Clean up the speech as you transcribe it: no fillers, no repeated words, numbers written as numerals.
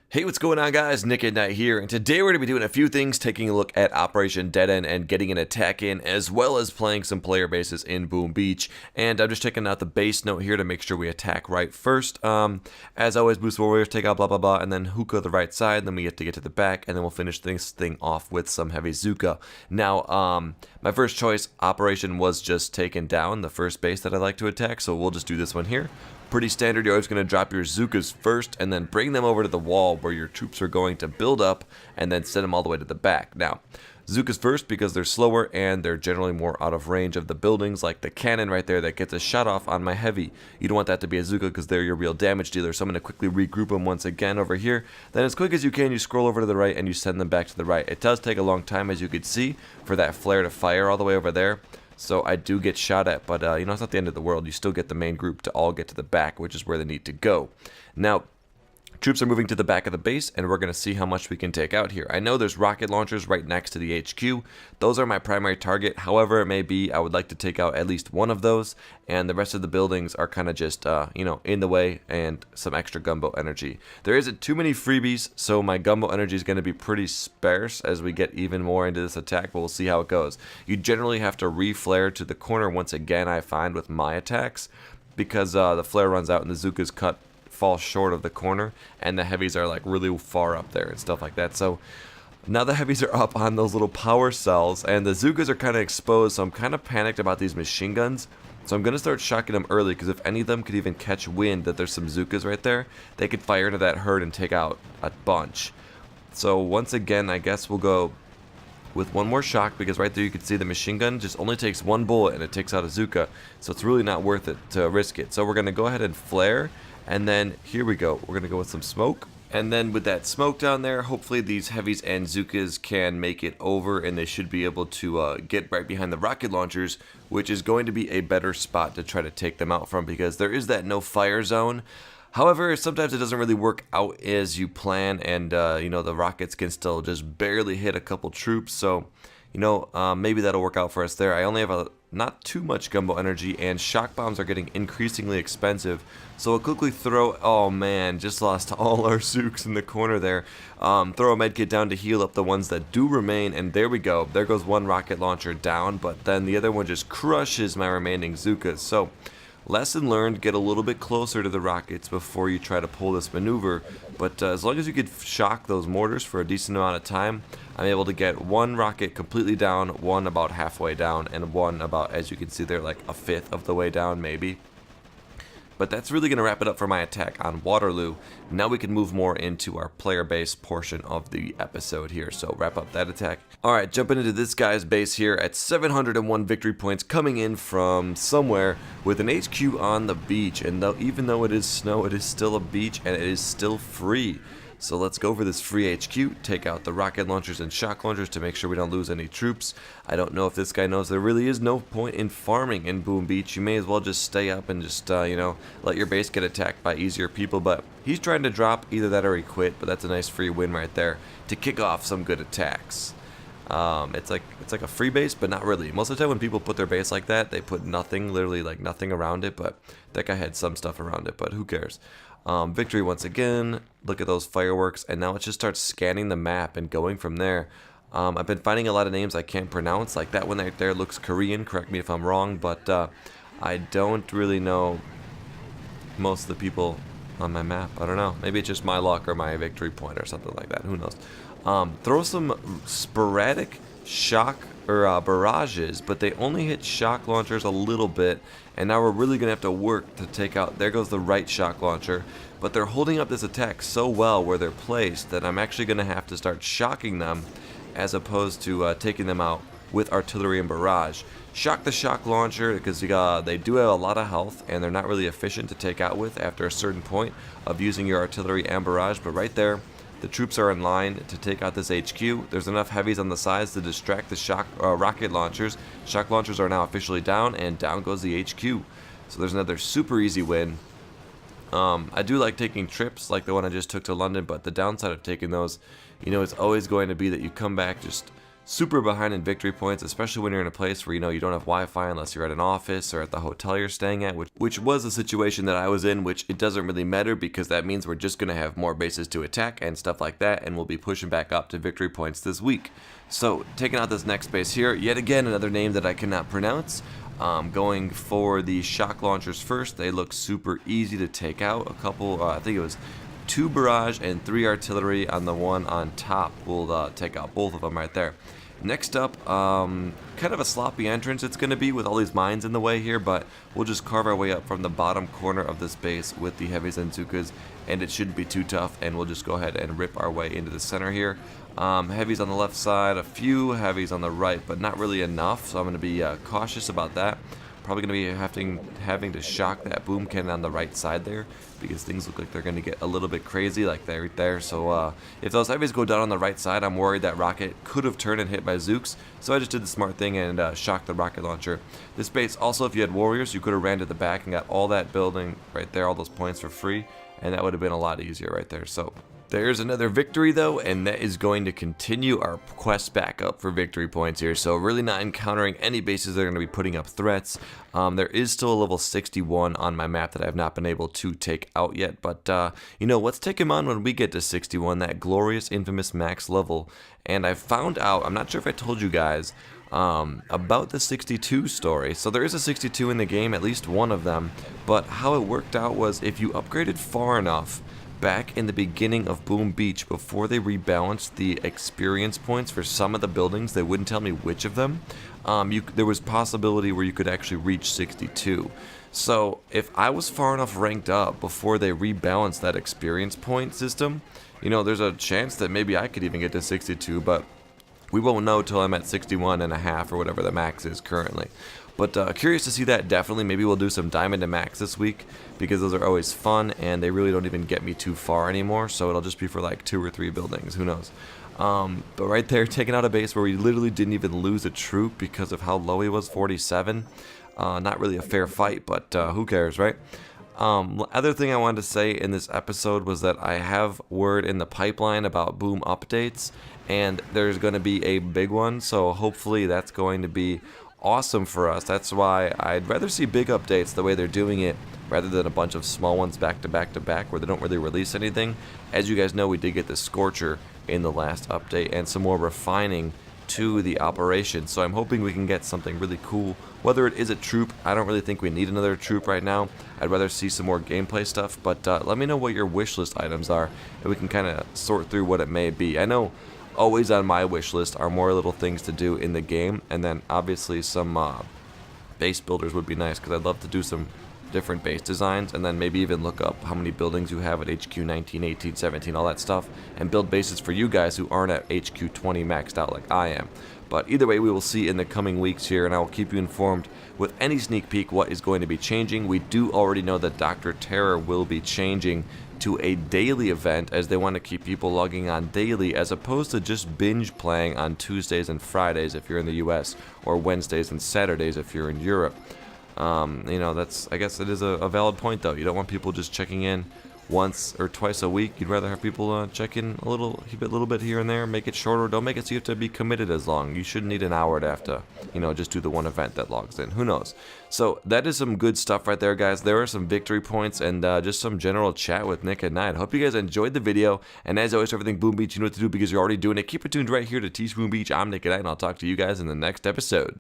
Hey, what's going on, guys? Nick at Night here, and today we're going to be doing a few things, taking a look at Operation Dead End and getting an attack in, as well as playing some player bases in Boom Beach. And I'm just checking out the base note here to make sure we attack right first. As always, Boost Warriors take out blah blah blah, and then HooKa the right side, then we have to get to the back, and then we'll finish this thing off with some heavy Zuka. Now, my first choice operation was just taking down the first base that I like to attack, so we'll just do this one here. Pretty standard. You're always going to drop your Zukas first and then bring them over to the wall where your troops are going to build up and then send them all the way to the back. Now, Zukas first because they're slower and they're generally more out of range of the buildings, like the cannon right there that gets a shot off on my heavy. You don't want that to be a Zuka because they're your real damage dealer, so I'm going to quickly regroup them once again over here. Then as quick as you can, you scroll over to the right and you send them back to the right. It does take a long time, as you could see, for that flare to fire all the way over there. So I do get shot at, but you know, it's not the end of the world. You still get the main group to all get to the back, which is where they need to go. Now, troops are moving to the back of the base, and we're going to see how much we can take out here. I know there's rocket launchers right next to the HQ. Those are my primary target. However it may be, I would like to take out at least one of those, and the rest of the buildings are kind of just, you know, in the way, and some extra gumbo energy. There isn't too many freebies, so my gumbo energy is going to be pretty sparse as we get even more into this attack, but we'll see how it goes. You generally have to re-flare to the corner once again, I find, with my attacks, because the flare runs out and the Zuka's fall short of the corner, and the heavies are like really far up there and stuff like that. So now the heavies are up on those little power cells, and the Zukas are kind of exposed, so I'm kind of panicked about these machine guns. So I'm going to start shocking them early, because if any of them could even catch wind that there's some Zukas right there, they could fire into that herd and take out a bunch. So once again, I guess we'll go with one more shock, because right there you can see the machine gun just only takes one bullet and it takes out a Zuka, so it's really not worth it to risk it. So we're going to go ahead and flare, and then here we go. We're going to go with some smoke, and then with that smoke down there, hopefully these heavies and Zukas can make it over, and they should be able to get right behind the rocket launchers, which is going to be a better spot to try to take them out from, because there is that no fire zone. However, sometimes it doesn't really work out as you plan, and you know, the rockets can still just barely hit a couple troops, so you know, maybe that'll work out for us there. I only have not too much gumbo energy, and shock bombs are getting increasingly expensive, so I'll quickly throw, oh man, just lost all our Zooks in the corner there. Throw a medkit down to heal up the ones that do remain, and there we go. There goes one rocket launcher down, but then the other one just crushes my remaining Zookas. So lesson learned, get a little bit closer to the rockets before you try to pull this maneuver, but as long as you could shock those mortars for a decent amount of time, I'm able to get one rocket completely down, one about halfway down, and one about, as you can see there, like a fifth of the way down maybe. But that's really going to wrap it up for my attack on Waterloo. Now we can move more into our player base portion of the episode here, so wrap up that attack. Alright, jumping into this guy's base here at 701 victory points, coming in from somewhere with an HQ on the beach. And even though it is snow, it is still a beach and it is still free. So let's go for this free HQ, take out the rocket launchers and shock launchers to make sure we don't lose any troops. I don't know if this guy knows there really is no point in farming in Boom Beach. You may as well just stay up and just, you know, let your base get attacked by easier people. But he's trying to drop either that or he quit, but that's a nice free win right there to kick off some good attacks. It's like a free base, but not really. Most of the time when people put their base like that, they put nothing, literally like nothing around it, but that guy had some stuff around it, but who cares? Victory once again. Look at those fireworks, and now it just starts scanning the map and going from there. I've been finding a lot of names I can't pronounce, like that one right there looks Korean, correct me if I'm wrong, but I don't really know most of the people on my map. I don't know, maybe it's just my luck or my victory point or something like that, who knows. Throw some sporadic shock or barrages, but they only hit shock launchers a little bit, and now we're really gonna have to work to take out, there goes the right shock launcher, but they're holding up this attack so well where they're placed that I'm actually gonna have to start shocking them as opposed to taking them out with artillery and barrage. Shock the shock launcher because they do have a lot of health and they're not really efficient to take out with after a certain point of using your artillery and barrage, but right there the troops are in line to take out this HQ. There's enough heavies on the sides to distract the rocket launchers. Shock launchers are now officially down, and down goes the HQ. So there's another super easy win. I do like taking trips like the one I just took to London, but the downside of taking those, you know, it's always going to be that you come back just super behind in victory points, especially when you're in a place where you don't have Wi-Fi unless you're at an office or at the hotel you're staying at, which was a situation that I was in, which it doesn't really matter because that means we're just going to have more bases to attack and stuff like that, and we'll be pushing back up to victory points this week. So taking out this next base here, yet again another name that I cannot pronounce. Going for the shock launchers first. They look super easy to take out. A couple, I think it was 2 barrage and 3 artillery on the one on top. We'll take out both of them right there. Next up, kind of a sloppy entrance it's going to be with all these mines in the way here, but we'll just carve our way up from the bottom corner of this base with the heavies and HooKas, and it shouldn't be too tough, and we'll just go ahead and rip our way into the center here. Heavies on the left side, a few heavies on the right, but not really enough, so I'm going to be cautious about that. Probably going to be having to shock that boom cannon on the right side there, because things look like they're going to get a little bit crazy like that right there. So if those heavies go down on the right side, I'm worried that rocket could have turned and hit my Zooks. So I just did the smart thing and shocked the rocket launcher. This base also, if you had warriors, you could have ran to the back and got all that building right there, all those points for free, and that would have been a lot easier right there. So there's another victory though, and that is going to continue our quest back up for victory points here. So really not encountering any bases that are going to be putting up threats. There is still a level 61 on my map that I've not been able to take out yet, but let's take him on when we get to 61, that glorious infamous max level. And I found out, I'm not sure if I told you guys, about the 62 story. So there is a 62 in the game, at least one of them, but how it worked out was if you upgraded far enough back in the beginning of Boom Beach, before they rebalanced the experience points for some of the buildings, they wouldn't tell me which of them, there was possibility where you could actually reach 62. So if I was far enough ranked up before they rebalanced that experience point system, there's a chance that maybe I could even get to 62, but we won't know till I'm at 61 and a half or whatever the max is currently. But curious to see that, definitely. Maybe we'll do some Diamond and Max this week, because those are always fun, and they really don't even get me too far anymore, so it'll just be for like 2 or 3 buildings, who knows. But right there, taking out a base where we literally didn't even lose a troop because of how low he was, 47. Not really a fair fight, but who cares, right? Other thing I wanted to say in this episode was that I have word in the pipeline about Boom updates, and there's going to be a big one, so hopefully that's going to be awesome for us. That's why I'd rather see big updates the way they're doing it rather than a bunch of small ones back to back to back where they don't really release anything. As you guys know, we did get the Scorcher in the last update and some more refining to the operation, so I'm hoping we can get something really cool. Whether it is a troop, I don't really think we need another troop right now. I'd rather see some more gameplay stuff, but let me know what your wish list items are and we can kind of sort through what it may be. I know always on my wish list are more little things to do in the game, and then obviously some base builders would be nice, because I'd love to do some different base designs, and then maybe even look up how many buildings you have at HQ 19, 18, 17, all that stuff, and build bases for you guys who aren't at HQ 20 maxed out like I am. But either way, we will see in the coming weeks here, and I will keep you informed with any sneak peek what is going to be changing. We do already know that Dr. Terror will be changing to a daily event, as they want to keep people logging on daily as opposed to just binge playing on Tuesdays and Fridays if you're in the US, or Wednesdays and Saturdays if you're in Europe. I guess it is a valid point though. You don't want people just checking in once or twice a week. You'd rather have people check in a little bit here and there. Make it shorter. Don't make it so you have to be committed as long. You shouldn't need an hour to have to, just do the one event that logs in. Who knows? So that is some good stuff right there, guys. There are some victory points and just some general chat with Nick at Night. Hope you guys enjoyed the video. And as always, everything Boom Beach, you know what to do because you're already doing it. Keep it tuned right here to Teach Boom Beach. I'm Nick at Night, and I'll talk to you guys in the next episode.